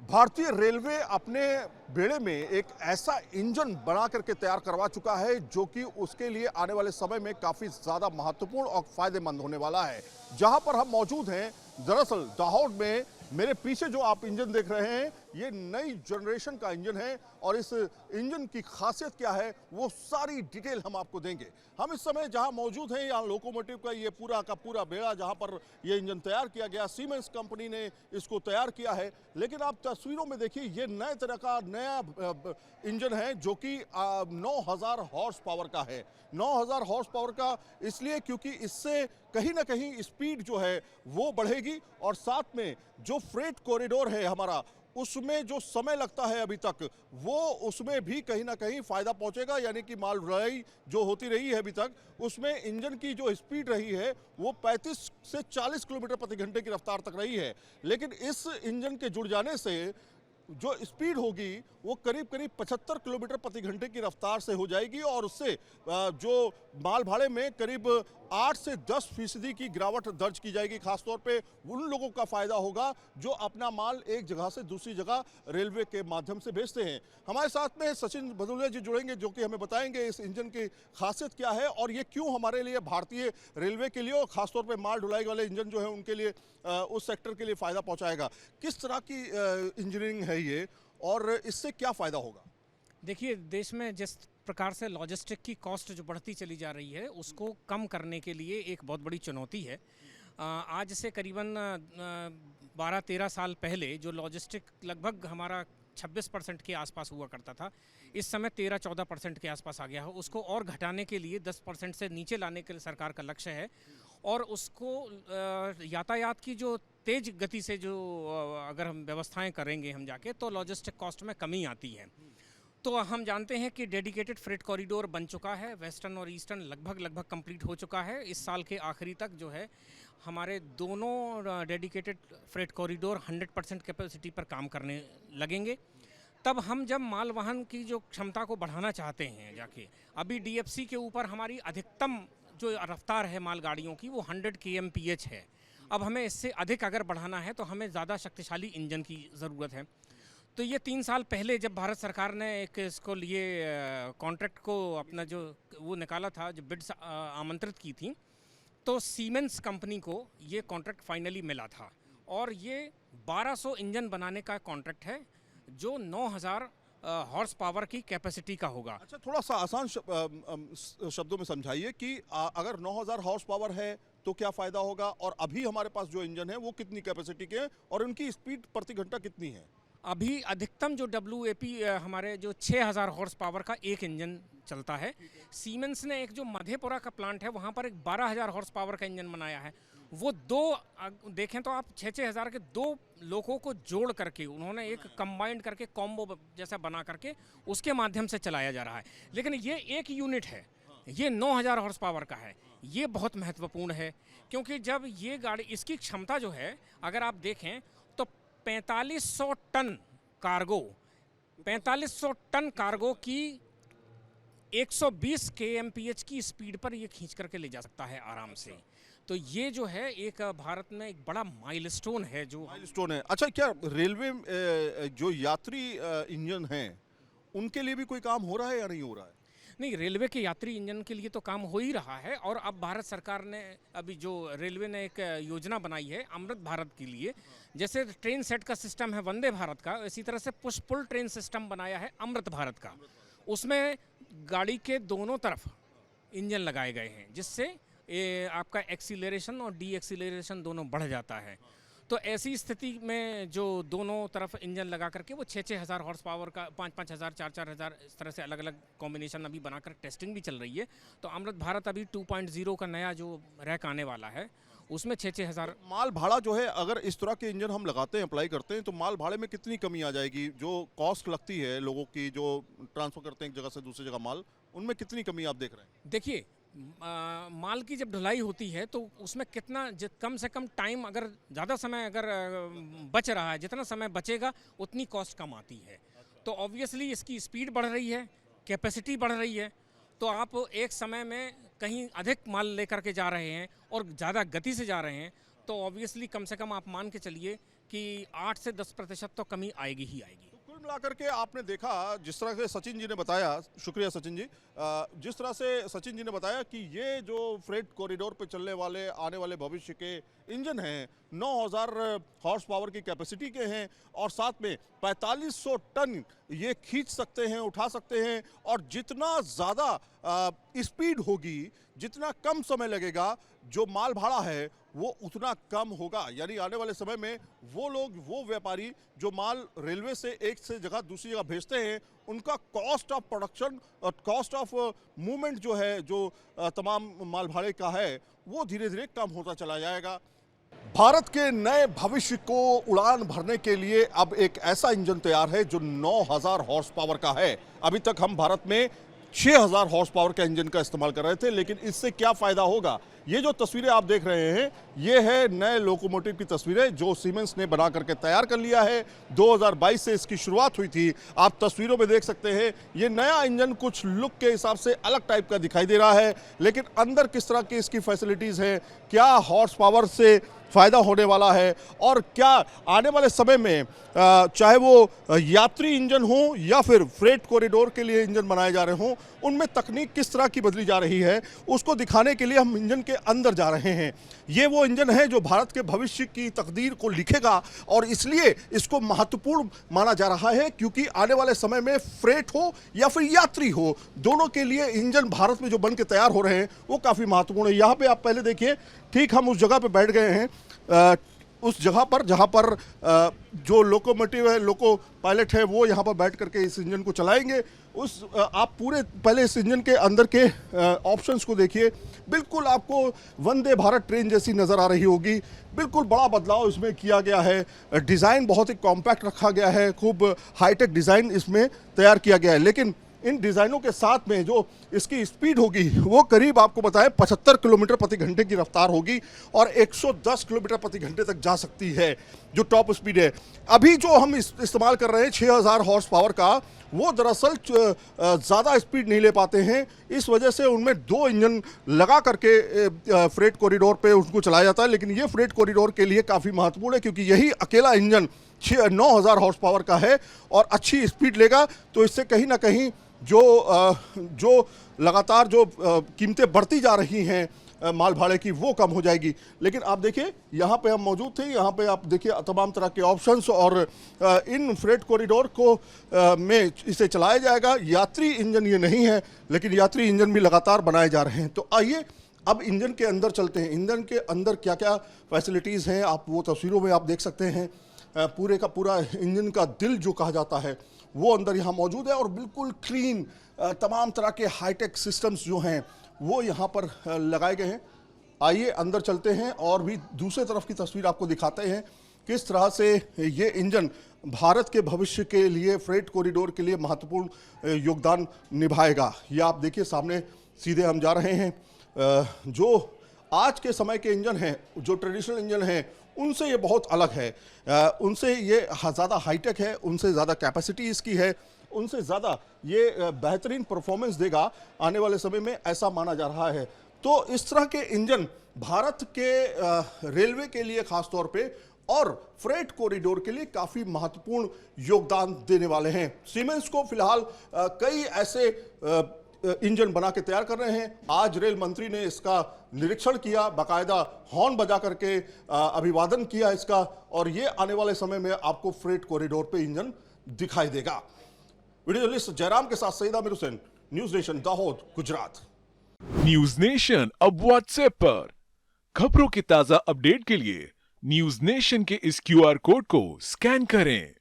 भारतीय रेलवे अपने बेड़े में एक ऐसा इंजन बना करके तैयार करवा चुका है जो कि उसके लिए आने वाले समय में काफी ज्यादा महत्वपूर्ण और फायदेमंद होने वाला है। जहां पर हम मौजूद हैं, दरअसल दाहोद में मेरे पीछे जो आप इंजन देख रहे हैं, ये नई जनरेशन का इंजन है और इस इंजन की खासियत क्या है वो सारी डिटेल हम आपको देंगे। हम इस समय जहां मौजूद हैं, यहाँ लोकोमोटिव का ये पूरा का पूरा बेड़ा जहां पर ये इंजन तैयार किया गया, सीमेंस कंपनी ने इसको तैयार किया है। लेकिन आप तस्वीरों में देखिए, ये नए तरह का नया इंजन है जो कि 9000 हॉर्स पावर का है। 9000 हॉर्स पावर का इसलिए क्योंकि इससे कहीं ना कहीं स्पीड जो है वो बढ़ेगी और साथ में जो फ्रेट कॉरिडोर है हमारा, उसमें जो समय लगता है अभी तक, वो उसमें भी कहीं ना कहीं फायदा पहुंचेगा। यानी कि माल ढुलाई जो होती रही है अभी तक, उसमें इंजन की जो स्पीड रही है वो 35 से 40 किलोमीटर प्रति घंटे की रफ्तार तक रही है। लेकिन इस इंजन के जुड़ जाने से जो स्पीड होगी वो करीब करीब 75 किलोमीटर प्रति घंटे की रफ्तार से हो जाएगी और उससे जो माल भाड़े में करीब 8 से 10% की गिरावट दर्ज की जाएगी। खासतौर पे उन लोगों का फायदा होगा जो अपना माल एक जगह से दूसरी जगह रेलवे के माध्यम से भेजते हैं। हमारे साथ में सचिन भदौरिया जी जुड़ेंगे जो कि हमें बताएंगे इस इंजन की खासियत क्या है और ये क्यों हमारे लिए, भारतीय रेलवे के लिए और खासतौर पर माल ढुलाई वाले इंजन जो है उनके लिए, उस सेक्टर के लिए फायदा पहुंचाएगा। किस तरह की इंजीनियरिंग है ये और इससे क्या फायदा होगा? देखिए, देश में जिस प्रकार से लॉजिस्टिक की कॉस्ट जो बढ़ती चली जा रही है, उसको कम करने के लिए एक बहुत बड़ी चुनौती है। आज से करीबन 12-13 साल पहले जो लॉजिस्टिक लगभग हमारा 26% के आसपास हुआ करता था, इस समय 13-14% के आसपास आ गया है। उसको और घटाने के लिए 10% से नीचे लाने के लिए सरकार का लक्ष्य है और उसको यातायात की जो तेज गति से जो अगर हम व्यवस्थाएं करेंगे हम जाके, तो लॉजिस्टिक कॉस्ट में कमी आती है। तो हम जानते हैं कि डेडिकेटेड फ्रेट कॉरिडोर बन चुका है, वेस्टर्न और ईस्टर्न लगभग कंप्लीट हो चुका है। इस साल के आखिरी तक जो है हमारे दोनों डेडिकेटेड फ्रेट कॉरिडोर 100% कैपेसिटी पर काम करने लगेंगे। तब हम जब माल वाहन की जो क्षमता को बढ़ाना चाहते हैं जाके, अभी DFC के ऊपर हमारी अधिकतम जो रफ्तार है मालगाड़ियों की वो 100 kmph है। अब हमें इससे अधिक अगर बढ़ाना है तो हमें ज़्यादा शक्तिशाली इंजन की ज़रूरत है। तो ये 3 साल पहले जब भारत सरकार ने एक इसको लिए कॉन्ट्रैक्ट को अपना जो वो निकाला था, जो बिड्स आमंत्रित की थी, तो सीमेंस कंपनी को ये कॉन्ट्रैक्ट फाइनली मिला था और ये 1200 इंजन बनाने का कॉन्ट्रैक्ट है जो 9000 हॉर्स पावर की कैपेसिटी का होगा। अच्छा, थोड़ा सा आसान शब्दों में समझाइए कि अगर 9000 हॉर्स पावर है तो क्या फायदा होगा और अभी हमारे पास जो इंजन है वो कितनी कैपेसिटी के हैं और उनकी स्पीड प्रति घंटा कितनी है? अभी अधिकतम जो WAP हमारे जो 6000 हॉर्स पावर का एक इंजन चलता है। सीमेंस ने एक जो मधेपुरा का प्लांट है वहाँ पर एक 12000 हॉर्स पावर का इंजन बनाया है। वो दो देखें तो आप 6-6000 के दो लोगों को जोड़ करके उन्होंने एक कंबाइंड करके कॉम्बो जैसा बना करके उसके माध्यम से चलाया जा रहा है। लेकिन ये एक यूनिट है, ये 9000 हॉर्स पावर का है। ये बहुत महत्वपूर्ण है क्योंकि जब ये गाड़ी, इसकी क्षमता जो है अगर आप देखें तो 4500 टन कार्गो, 4500 टन कार्गो की 120 kmph की स्पीड पर ये खींच करके ले जा सकता है आराम से। तो ये जो है एक भारत में एक बड़ा माइलस्टोन है, जो माइलस्टोन है। अच्छा, क्या रेलवे जो यात्री इंजन हैं उनके लिए भी कोई काम हो रहा है या नहीं हो रहा है? नहीं, रेलवे के यात्री इंजन के लिए तो काम हो ही रहा है और अब भारत सरकार ने अभी जो रेलवे ने एक योजना बनाई है अमृत भारत के लिए, जैसे ट्रेन सेट का सिस्टम है वंदे भारत का, इसी तरह से पुश पुल ट्रेन सिस्टम बनाया है अमृत भारत का। उसमें गाड़ी के दोनों तरफ इंजन लगाए गए हैं जिससे आपका एक्सीलरेशन और डी एक्सीलरेशन दोनों बढ़ जाता है। तो ऐसी स्थिति में जो दोनों तरफ इंजन लगा करके वो 6-6000 हॉर्स पावर का, 5-5000, 4-4000 इस तरह से अलग अलग कॉम्बिनेशन अभी बनाकर टेस्टिंग भी चल रही है। तो अमृत भारत अभी 2.0 का नया जो रैक आने वाला है उसमें 6-6000। माल भाड़ा जो है, अगर इस तरह के इंजन हम लगाते हैं, अप्लाई करते हैं, तो माल भाड़े में कितनी कमी आ जाएगी? जो कॉस्ट लगती है लोगों की जो ट्रांसफर करते हैं एक जगह से दूसरी जगह माल, उनमें कितनी कमी आप देख रहे हैं? देखिए, माल की जब ढुलाई होती है तो उसमें कितना कम से कम टाइम, अगर ज़्यादा समय अगर बच रहा है, जितना समय बचेगा उतनी कॉस्ट कम आती है। तो ऑब्वियसली इसकी स्पीड बढ़ रही है, कैपेसिटी बढ़ रही है, तो आप एक समय में कहीं अधिक माल लेकर के जा रहे हैं और ज़्यादा गति से जा रहे हैं, तो ऑब्वियसली कम से कम आप मान के चलिए कि 8 से 10% तो कमी आएगी ही आएगी। कुल मिलाकर के आपने देखा जिस तरह से सचिन जी ने बताया, शुक्रिया सचिन जी, जिस तरह से सचिन जी ने बताया कि ये जो फ्रेट कॉरिडोर पे चलने वाले आने वाले भविष्य के इंजन हैं 9000 हॉर्स पावर की कैपेसिटी के हैं और साथ में 4500 टन ये खींच सकते हैं, उठा सकते हैं और जितना ज़्यादा स्पीड होगी, जितना कम समय लगेगा, जो माल भाड़ा है वो उतना कम होगा। यानी आने वाले समय में वो लोग, वो व्यापारी जो माल रेलवे से एक से जगह दूसरी जगह भेजते हैं, उनका कॉस्ट ऑफ प्रोडक्शन और कॉस्ट ऑफ मूवमेंट जो है, जो तमाम माल भाड़े का है, वो धीरे धीरे कम होता चला जाएगा। भारत के नए भविष्य को उड़ान भरने के लिए अब एक ऐसा इंजन तैयार है जो 9000 हॉर्स पावर का है। अभी तक हम भारत में 6000 हॉर्स पावर का इंजन का इस्तेमाल कर रहे थे, लेकिन इससे क्या फायदा होगा? ये जो तस्वीरें आप देख रहे हैं, ये है नए लोकोमोटिव की तस्वीरें जो सीमेंस ने बना करके तैयार कर लिया है। 2022 से इसकी शुरुआत हुई थी। आप तस्वीरों में देख सकते हैं ये नया इंजन कुछ लुक के हिसाब से अलग टाइप का दिखाई दे रहा है, लेकिन अंदर किस तरह की इसकी फैसिलिटीज़ हैं, क्या हॉर्स पावर से फ़ायदा होने वाला है और क्या आने वाले समय में चाहे वो यात्री इंजन हो या फिर फ्रेट कॉरिडोर के लिए इंजन बनाए जा रहे हों, उनमें तकनीक किस तरह की बदली जा रही है, उसको दिखाने के लिए हम इंजन के अंदर जा रहे हैं। ये वो इंजन है जो भारत के भविष्य की तकदीर को लिखेगा और इसलिए इसको महत्वपूर्ण माना जा रहा है, क्योंकि आने वाले समय में फ्रेट हो या फिर यात्री हो, दोनों के लिए इंजन भारत में जो बन के तैयार हो रहे हैं वो काफ़ी महत्वपूर्ण है। यहाँ पे आप पहले देखिए, ठीक हम उस जगह पे बैठ गए हैं, उस जगह पर जहाँ पर जो लोकोमोटिव है, लोको पायलट है, वो यहाँ पर बैठ करके इस इंजन को चलाएंगे। आप पूरे पहले इस इंजन के अंदर के ऑप्शंस को देखिए, बिल्कुल आपको वंदे भारत ट्रेन जैसी नज़र आ रही होगी। बिल्कुल बड़ा बदलाव इसमें किया गया है, डिज़ाइन बहुत ही कॉम्पैक्ट रखा गया है, खूब हाईटेक डिज़ाइन इसमें तैयार किया गया है। लेकिन इन डिज़ाइनों के साथ में जो इसकी स्पीड होगी वो करीब आपको बताएं 75 किलोमीटर प्रति घंटे की रफ्तार होगी और 110 किलोमीटर प्रति घंटे तक जा सकती है, जो टॉप स्पीड है। अभी जो हम इस्तेमाल कर रहे हैं 6000 हॉर्स पावर का, वो दरअसल ज़्यादा स्पीड नहीं ले पाते हैं। इस वजह से उनमें 2 इंजन लगा करके फ्रेट कॉरिडोर पे उनको चलाया जाता है, लेकिन ये फ्रेट कॉरिडोर के लिए काफ़ी महत्वपूर्ण है क्योंकि यही अकेला इंजन 9000 हॉर्स पावर का है और अच्छी स्पीड लेगा। तो इससे कहीं ना कहीं जो लगातार जो कीमतें बढ़ती जा रही हैं माल भाड़े की, वो कम हो जाएगी। लेकिन आप देखिए, यहाँ पे हम मौजूद थे, यहाँ पे आप देखिए तमाम तरह के ऑप्शंस और इन फ्रेट कॉरिडोर को में इसे चलाया जाएगा। यात्री इंजन ये नहीं है, लेकिन यात्री इंजन भी लगातार बनाए जा रहे हैं। तो आइए अब इंजन के अंदर चलते हैं। इंजन के अंदर क्या क्या फैसिलिटीज़ हैं आप वो तस्वीरों में आप देख सकते हैं। पूरे का पूरा इंजन का दिल जो कहा जाता है वो अंदर यहाँ मौजूद है और बिल्कुल क्लीन तमाम तरह के हाईटेक सिस्टम्स जो हैं वो यहाँ पर लगाए गए हैं। आइए अंदर चलते हैं और भी दूसरे तरफ की तस्वीर आपको दिखाते हैं किस तरह से ये इंजन भारत के भविष्य के लिए, फ्रेट कॉरिडोर के लिए महत्वपूर्ण योगदान निभाएगा। ये आप देखिए सामने सीधे हम जा रहे हैं। जो आज के समय के इंजन हैं, जो ट्रेडिशनल इंजन हैं, उनसे ये बहुत अलग है। उनसे ये ज़्यादा हाईटेक है, उनसे ज़्यादा कैपेसिटी इसकी है, उनसे ज़्यादा ये बेहतरीन परफॉर्मेंस देगा आने वाले समय में, ऐसा माना जा रहा है। तो इस तरह के इंजन भारत के रेलवे के लिए ख़ास तौर पे और फ्रेट कॉरिडोर के लिए काफ़ी महत्वपूर्ण योगदान देने वाले हैं। सीमेंस को फिलहाल कई ऐसे इंजन बना के तैयार कर रहे हैं। आज रेल मंत्री ने इसका निरीक्षण किया, बाकायदा हॉर्न बजा करके अभिवादन किया इसका, और ये आने वाले समय में आपको फ्रेट कॉरिडोर पे इंजन दिखाई देगा। वीडियो जर्नलिस्ट जयराम के साथ Saeed Aamir Hussain, news nation, Dahod, Gujarat. News nation अब व्हाट्सएप पर खबरों के ताजा अपडेट के लिए न्यूज नेशन के इस QR कोड को स्कैन करें।